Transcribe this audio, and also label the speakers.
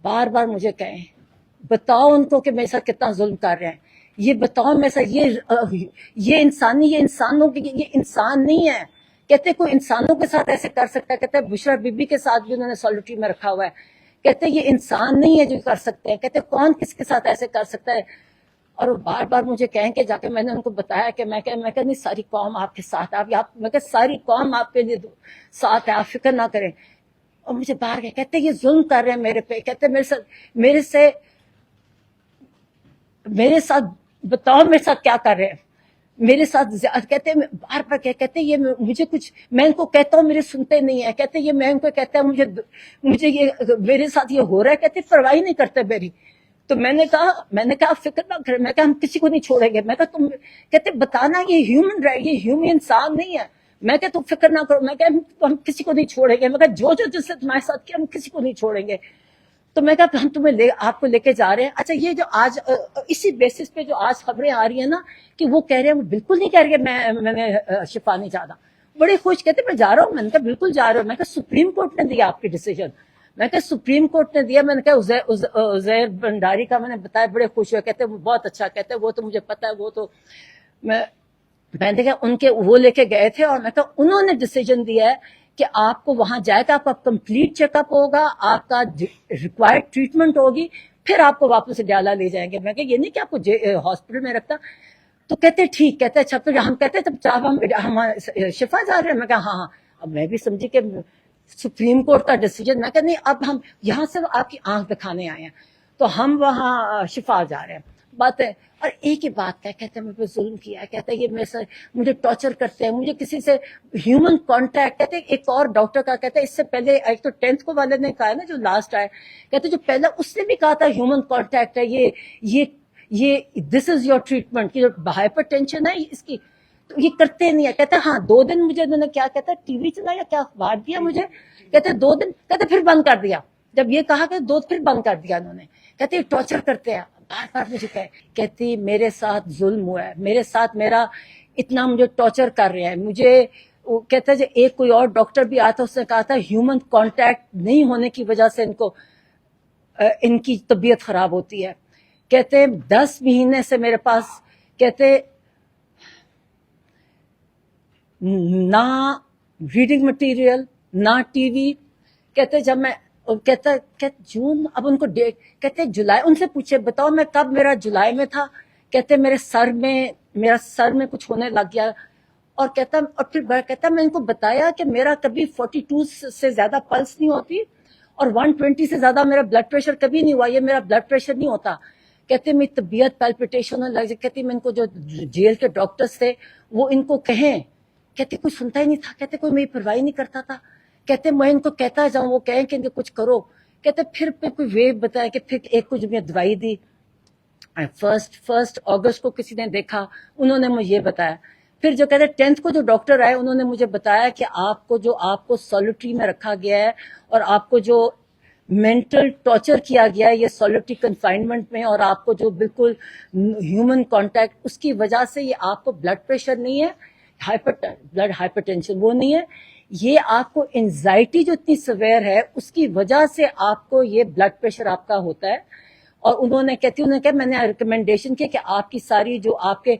Speaker 1: بار بار مجھے کہیں بتاؤ ان کو کہ میرے ساتھ کتنا ظلم کر رہے ہیں, یہ بتاؤ میرے ساتھ یہ انسانی, یہ انسانوں کی, یہ انسان نہیں ہے. کہتے کوئی انسانوں کے ساتھ ایسے کر سکتا ہے؟ کہتے بشرا بی بی کے ساتھ بھی انہوں نے سالوٹری میں رکھا ہوا ہے. کہتے یہ انسان نہیں ہے جو کر سکتے ہیں. کہتے کون کس کے ساتھ ایسے کر سکتا ہے؟ اور وہ بار بار مجھے کہیں کہ جا کے میں نے ان کو بتایا کہ میں کہ نہیں, ساری قوم آپ کے ساتھ ہے, میں کہ ساری قوم آپ کے لیے ساتھ ہے, آپ فکر نہ کریں. اور مجھے باہر گئے, کہتے یہ ظلم کر رہے ہیں میرے پہ. کہتے میرے ساتھ بتاؤ میرے ساتھ کیا کر رہے ہیں میرے ساتھ. کہتے بار بار کہتے یہ مجھے کچھ, میں ان کو کہتا ہوں میرے سنتے نہیں ہیں. کہتے یہ میں ان کو کہتا ہوں مجھے یہ میرے ساتھ یہ ہو رہا ہے. کہتے پرواہ نہیں کرتے میری. تو میں نے کہا فکر نہ کریں, میں کہا ہم کسی کو نہیں چھوڑیں گے. میں کہا تم, کہتے بتانا یہ ہیومن رائٹ, یہ ہیومن انسان نہیں ہے. میں کہا تم فکر نہ کرو, میں کہا ہم کسی کو نہیں چھوڑیں گے. میں کہا جو جس سے تمہارے ساتھ کیا ہم کسی کو نہیں چھوڑیں گے. تو میں کہا ہم تمہیں آپ کو لے کے جا رہے ہیں. اچھا یہ جو آج اسی بیسس پہ جو آج خبریں آ رہی ہیں نا کہ وہ کہہ رہے ہیں, وہ بالکل نہیں کہہ رہے کہ میں نے شفا نہیں چاہتا. بڑے خوش, کہتے میں جا رہا ہوں. میں نے کہا بالکل جا رہا ہوں. میں کہا سپریم کورٹ نے دیا آپ کی ڈیسیجن. میں کہا سپریم کورٹ نے دیا. میں نے کہا عزیر بنڈاری کا میں نے بتایا, بڑے خوش ہوئے. کہتے وہ بہت اچھا. کہتے وہ تو مجھے پتا ہے, وہ تو میں نے کہا ان کے وہ لے کے گئے تھے, اور میں کہا انہوں نے ڈیسیجن دیا ہے کہ آپ کو وہاں جائے گا, آپ کا کمپلیٹ چیک اپ ہوگا, آپ کا ریکوائرڈ ٹریٹمنٹ ہوگی, پھر آپ کو واپس ڈیالہ لے جائیں گے. میں کہا یہ نہیں کہ آپ کو ہاسپٹل میں رکھتا. تو کہتے ٹھیک. کہتے اچھا پھر ہم کہتے تب چاہ ہم شفا جا رہے ہیں. میں کہا ہاں. اب میں بھی سمجھی کہ سپریم کورٹ کا ڈیسیجن. میں کہا نہیں, اب ہم یہاں سے آپ کی آنکھ دکھانے آئے ہیں, تو ہم وہاں شفا جا رہے ہیں. بات ہے. اور ایک ہی بات ہے, کہتے ہیں مجھ پہ ظلم کیا ہے. کہتے ہیں یہ میرے سے مجھے ٹارچر کرتے ہیں, مجھے کسی سے ہیومن کانٹیکٹ. کہتے ہیں ایک اور ڈاکٹر کا, کہتے ہیں اس سے پہلے ایک تو 10th کو والے نے کہا ہے نا جو لاسٹ آئے, کہتے جو پہلا اس نے بھی کہا تھا ہیومن کانٹیکٹ ہے, یہ دس از یور ٹریٹمنٹ. کی جو ہائپر ٹینشن ہے اس کی, تو یہ کرتے نہیں ہے. کہتے ہاں 2 دن مجھے انہوں نے کیا کہتا ہے ٹی وی چلایا, کیا اخبار دیا مجھے. کہتے 2 دن, کہتے پھر بند کر دیا. جب یہ کہا کہ 2 پھر بند کر دیا انہوں نے. کہتے یہ ٹارچر کرتے ہیں. بار بار مجھے کہتی میرے ساتھ ظلم ہوا ہے, میرے ساتھ میرا اتنا مجھے ٹارچر کر رہے ہیں. مجھے کہتا ہے ایک کوئی اور ڈاکٹر بھی آیا تھا, اس نے کہا تھا ہیومن کانٹیکٹ نہیں ہونے کی وجہ سے ان کی طبیعت خراب ہوتی ہے. کہتے 10 مہینے سے میرے پاس, کہتے نہ ریڈنگ مٹیریل نہ ٹی وی. کہتے جب میں کہتا جون, اب ان کو ڈیٹ, کہتے جولائی, ان سے پوچھے بتاؤ میں کب, میرا جولائی میں تھا. کہتے میرا سر میں کچھ ہونے لگ گیا. اور پھر کہتا میں ان کو بتایا کہ میرا کبھی 42 سے زیادہ پلس نہیں ہوتی, اور 120 سے زیادہ میرا بلڈ پریشر کبھی نہیں ہوا, یہ میرا بلڈ پریشر نہیں ہوتا. کہتے میری طبیعت پیلپیٹیشن ہونے لگ جائے. کہتی میں ان کو جو جیل کے ڈاکٹرز تھے وہ ان کو کہیں, کہتے کوئی سنتا ہی نہیں تھا. کہتے کوئی میری پرواہ نہیں کرتا تھا. کہتے میں ان کو کہتا جاؤں, وہ کہیں کہ کچھ کرو. کہتے پھر کوئی وے بتایا کہ پھر ایک کچھ میں دوائی دی. 1 اگست کو کسی نے دیکھا, انہوں نے مجھے یہ بتایا. پھر جو کہتے 10th کو جو ڈاکٹر آئے, انہوں نے مجھے بتایا کہ آپ کو سالوٹری میں رکھا گیا ہے, اور آپ کو جو مینٹل ٹارچر کیا گیا ہے یہ سالوٹری کنفائنمنٹ میں, اور آپ کو جو بالکل ہیومن کانٹیکٹ, اس کی وجہ سے یہ آپ کو بلڈ پریشر نہیں ہے, بلڈ ہائپر ٹینشن وہ نہیں ہے, یہ آپ کو انزائٹی جو اتنی سویر ہے اس کی وجہ سے آپ کو یہ بلڈ پریشر آپ کا ہوتا ہے. اور انہوں نے کہا میں نے ریکمنڈیشن کی کہ آپ کی ساری جو آپ کے